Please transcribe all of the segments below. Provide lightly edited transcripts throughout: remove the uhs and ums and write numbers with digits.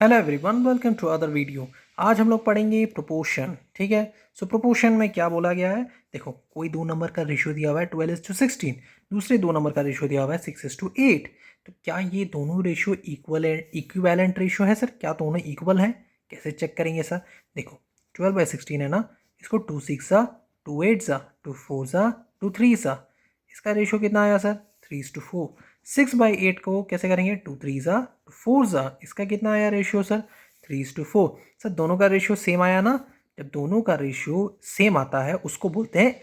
Hello everyone, welcome to other video. आज हम लोग पढ़ेंगे प्रोपोर्शन। ठीक है। सो प्रोपोर्शन में क्या बोला गया है, देखो कोई दो नंबर का रेशियो दिया हुआ है 12:16, दूसरे दो नंबर का रेशियो दिया हुआ है 6:8। तो क्या ये दोनों रेशियो इक्विवेलेंट रेशियो है सर? क्या दोनों इक्वल हैं? कैसे चेक करेंगे सर? देखो 12/16 है ना, इसको 2 6 2 8 2 4 2 3 इसका रेशियो कितना आया सर? 3:4। 6/8 को कैसे करेंगे? 2 3 2 4 इसका कितना आया रेशियो सर? 3:4। सर दोनों का रेशियो सेम आया ना। जब दोनों का रेशियो सेम आता है उसको बोलते हैं,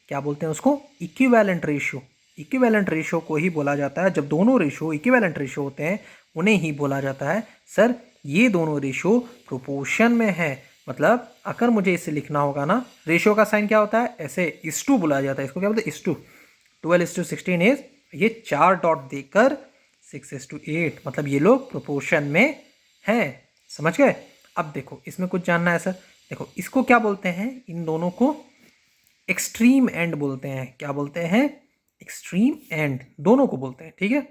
क्या बोलते हैं उसको? Equivalent ratio. इक्विवेलेंट रेशियो को ही बोला जाता है, जब दोनों रेशियो इक्विवेलेंट रेशियो होते हैं उन्हें ही बोला जाता है सर ये दोनों रेशियो प्रोपोर्शन में है। मतलब अगर मुझे इसे लिखना होगा ना, रेशियो का साइन क्या होता है? ऐसे इस टू बोला जाता है, इसको क्या बोलते हैं? इस टू। 12:16 इज, ये 4 डॉट देकर 6:8, मतलब ये लोग प्रोपोर्शन में हैं। समझ गए? अब देखो इसमें कुछ जानना है सर। देखो इसको क्या बोलते हैं? इन दोनों को एक्सट्रीम एंड बोलते हैं। क्या बोलते हैं? एक्सट्रीम एंड, दोनों को बोलते हैं। ठीक है।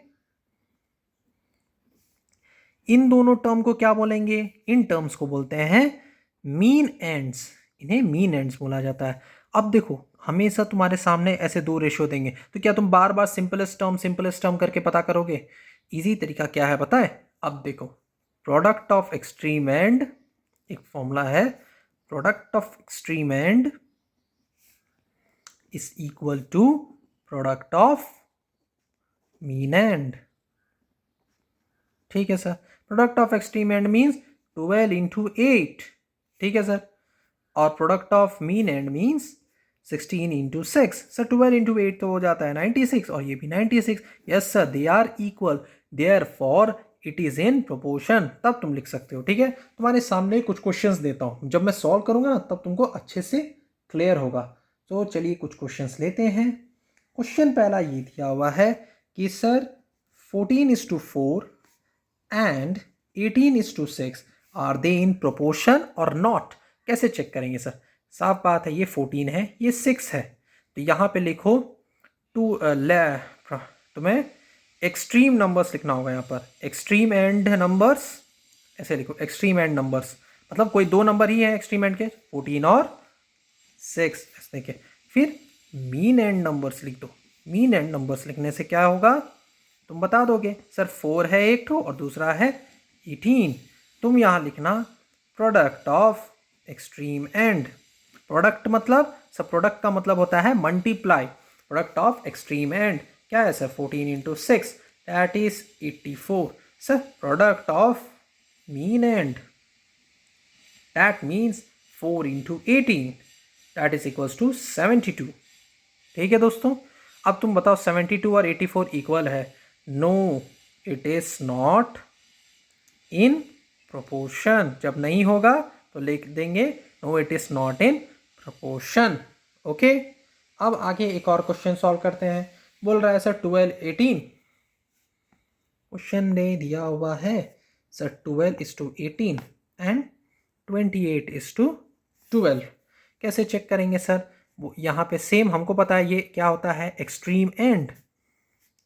इन दोनों टर्म को क्या बोलेंगे? इन टर्म्स को बोलते हैं मीन एंड्स। इन्हें मीन एंड्स बोला जाता है। अब देखो हमेशा तुम्हारे सामने ऐसे दो रेशियो देंगे तो क्या तुम बार बार सिंपलेस्ट टर्म करके पता करोगे? इजी तरीका क्या है पता है? अब देखो, प्रोडक्ट ऑफ एक्सट्रीम एंड, एक फॉर्मूला है, product of extreme end is equal to product of mean end. ठीक है sir. Product of extreme end means 12 into 8। ठीक है सर। और product of mean end means 16 into 6। Sir 12 into 8 तो हो जाता है 96, और ये भी 96। Yes sir, they are equal, therefore it is in proportion. तब तुम लिख सकते हो। ठीक है। तुम्हारे सामने कुछ क्वेश्चंस देता हूँ, जब मैं सॉल्व करूंगा ना तब तुमको अच्छे से क्लियर होगा। तो चलिए कुछ क्वेश्चंस लेते हैं। क्वेश्चन पहला ये दिया हुआ है कि sir 14:4 and 18:6 are they in proportion और नॉट? कैसे चेक करेंगे सर? साफ बात है, ये 14 है, ये 6 है, तो यहाँ पे लिखो टू तुम्हें एक्सट्रीम नंबर्स लिखना होगा। यहाँ पर एक्सट्रीम एंड नंबर्स, ऐसे लिखो एक्सट्रीम एंड नंबर्स, मतलब कोई दो नंबर ही है एक्सट्रीम एंड के, 14 और 6 ऐसे के। फिर मीन एंड नंबर्स लिख दो। मीन एंड नंबर्स लिखने से क्या होगा तुम बता दोगे? सर 4 है एक ठो और दूसरा है 18। तुम यहाँ लिखना product of extreme end. Product मतलब, सब प्रोडक्ट का मतलब होता है multiply. Product of extreme end क्या है sir? 14 into 6 that is 84। Sir product of mean end, that means 4 into 18 that is equals to 72। ठीक है दोस्तों। अब तुम बताओ 72 और 84 इक्वल है? No, it is not in proportion. जब नहीं होगा तो लिख देंगे no, it is not in proportion. Okay. अब आगे एक और क्वेश्चन सॉल्व करते हैं। बोल रहा है सर 12:18। क्वेश्चन ने दिया हुआ है सर 12:18 एंड 28:12। कैसे चेक करेंगे सर? वो यहाँ पे सेम हमको पता है ये क्या होता है, एक्सट्रीम एंड।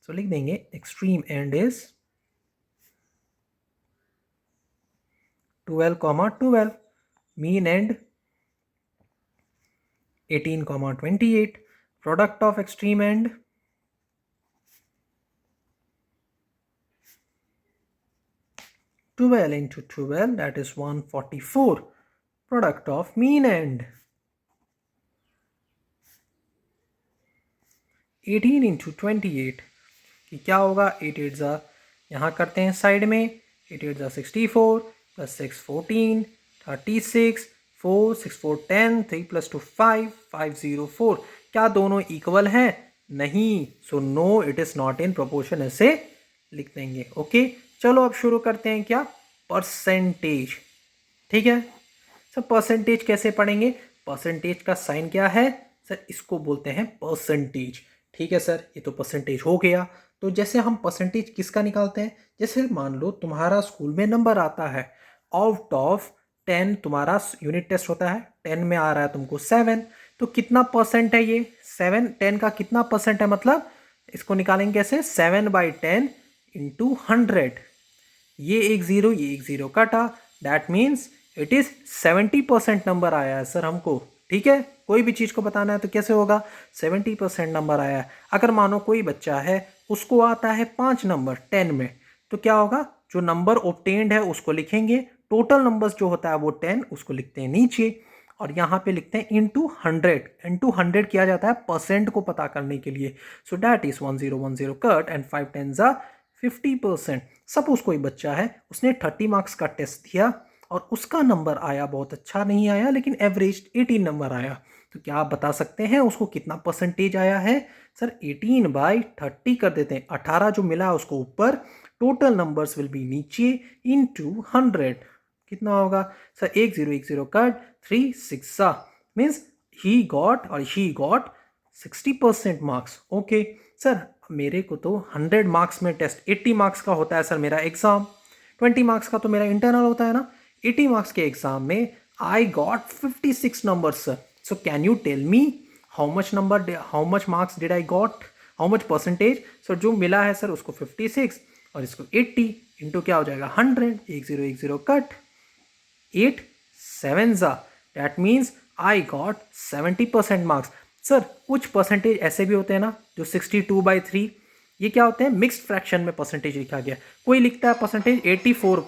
सो लिख देंगे extreme end is 12, mean and 18, 28। Product of extreme and 12 into 12, that is 144. Product of mean end 18 into 28 कि क्या होगा? 8 8 ज़ा, यहाँ करते हैं साइड में, 8 8 ज़ा 64 प्लस 6 14 36 4 6 4 10 3 प्लस 2 5 504। क्या दोनों इक्वल हैं? नहीं। So no, it is not in proportion, ऐसे लिख देंगे। ओके। चलो अब शुरू करते हैं क्या? परसेंटेज। ठीक है सर। परसेंटेज कैसे पढ़ेंगे? परसेंटेज का साइन क्या है सर? इसको बोलते हैं परसेंटेज। ठीक है सर, ये तो परसेंटेज हो गया। तो जैसे हम परसेंटेज किसका निकालते हैं, जैसे मान लो तुम्हारा स्कूल में नंबर आता है आउट ऑफ 10, तुम्हारा यूनिट टेस्ट होता है, 10 में आ रहा है तुमको 7, तो कितना परसेंट है ये? 7, 10 का कितना परसेंट है? मतलब इसको निकालेंगे कैसे? 7/10 इंटू 100। ये एक ज़ीरो कटा, that means it is 70% number आया है सर हमको। ठीक है, कोई भी चीज़ को बताना है तो कैसे होगा, 70% नंबर आया है। अगर मानो कोई बच्चा है उसको आता है 5 नंबर 10 में, तो क्या होगा, जो नंबर ऑब्टेन्ड है उसको लिखेंगे, टोटल नंबर्स जो होता है वो 10 उसको लिखते हैं नीचे, और यहाँ पे लिखते हैं इनटू 100 किया जाता है परसेंट को पता करने के लिए। So that is 1010 cut and 5 10s 50%। Suppose कोई बच्चा है उसने 30 मार्क्स का टेस्ट दिया और उसका नंबर आया, बहुत अच्छा नहीं आया लेकिन एवरेज 18 नंबर आया, तो क्या आप बता सकते हैं उसको कितना परसेंटेज आया है। सर 18/30 कर देते हैं, 18 जो मिला है उसको ऊपर, टोटल नंबर्स विल बी नीचे, इनटू 100 कितना होगा sir, 1010 cut 3 6 means he got और she got 60% marks. Okay sir, मेरे को तो 100 मार्क्स में टेस्ट 80 मार्क्स का होता है सर मेरा एग्जाम, 20 मार्क्स का तो मेरा इंटरनल होता है ना, 80 मार्क्स के एग्जाम में I got 56 number sir. So can you tell me how much marks did I got, how much percentage. Sir जो मिला है सर उसको 56 और इसको 80 इंटू क्या हो जाएगा 100, 1010 cut 8 7s that means I got 70% marks. Sir कुछ परसेंटेज ऐसे भी होते हैं ना जो 62/3, ये क्या होते हैं, मिक्स्ड फ्रैक्शन में परसेंटेज लिखा गया, कोई लिखता है परसेंटेज 84,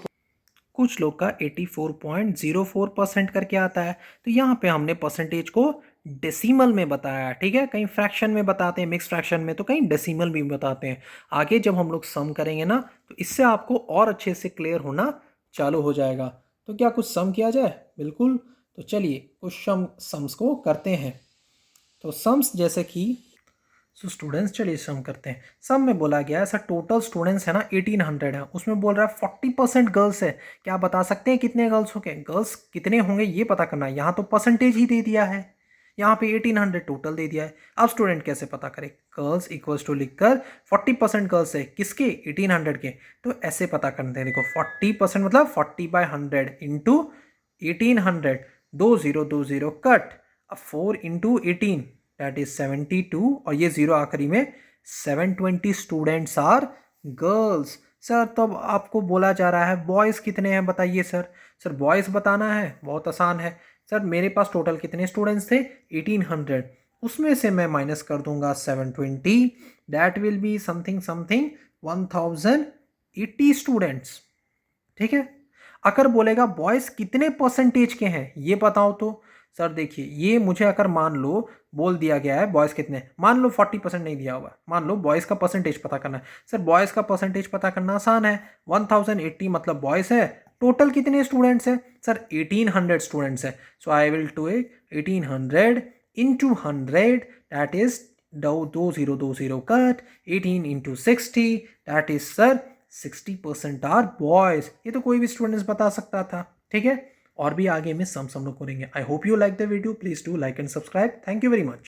कुछ लोग का 84.04% करके आता है। तो यहाँ पे हमने परसेंटेज को डेसिमल में बताया, ठीक है, कहीं फ्रैक्शन में बताते हैं मिक्स फ्रैक्शन में, तो कहीं डेसिमल भी बताते हैं। आगे जब हम लोग सम करेंगे ना तो इससे आपको और अच्छे से क्लियर होना चालू हो जाएगा। तो क्या कुछ सम किया जाए, बिल्कुल, तो चलिए कुछ सम्स को करते हैं। तो सम्स जैसे कि स्टूडेंट्स, चलिए सम करते हैं। सम में बोला गया है सर टोटल स्टूडेंट्स है ना 1800 है, उसमें बोल रहा है 40% गर्ल्स है, क्या बता सकते हैं कितने गर्ल्स होंगे, गर्ल्स कितने होंगे ये पता करना है। यहाँ तो परसेंटेज ही दे दिया है, यहाँ पे 1800 टोटल दे दिया है। अब स्टूडेंट कैसे पता करे, गर्ल्स इक्वल्स टू लिखकर 40% गर्ल्स है किसके 1800 के, तो ऐसे पता करते हैं। देखो 40% मतलब 40/100 इंटू 1800, 2020 कट, अब 4 इंटू 18 दैट इज 72, और ये जीरो आखिरी में, 720 स्टूडेंट्स आर गर्ल्स। सर तब आपको बोला जा रहा है बॉयज़ कितने हैं बताइए सर। सर बॉयज़ बताना है, बहुत आसान है सर, मेरे पास टोटल कितने स्टूडेंट्स थे 1800, उसमें से मैं माइनस कर दूंगा 720, that will be something 1080 students. ठीक है, अगर बोलेगा बॉयज़ कितने परसेंटेज के हैं ये बताओ, तो सर देखिए ये मुझे अगर मान लो बोल दिया गया है बॉयज़ कितने, मान लो 40% नहीं दिया हुआ, मान लो बॉयज़ का परसेंटेज पता करना है। सर बॉयज़ का परसेंटेज पता करना आसान है, 1080 मतलब बॉयज़ है, टोटल कितने स्टूडेंट्स हैं सर 1800 स्टूडेंट्स है। So I will to 1800 into 100 that is 2020 cut 18 into 60 that is sir 60% are boys. ये तो कोई भी स्टूडेंट्स बता सकता था। ठीक है, और भी आगे में सम लोग करेंगे। I hope you like the video, please do like and subscribe. Thank you very much.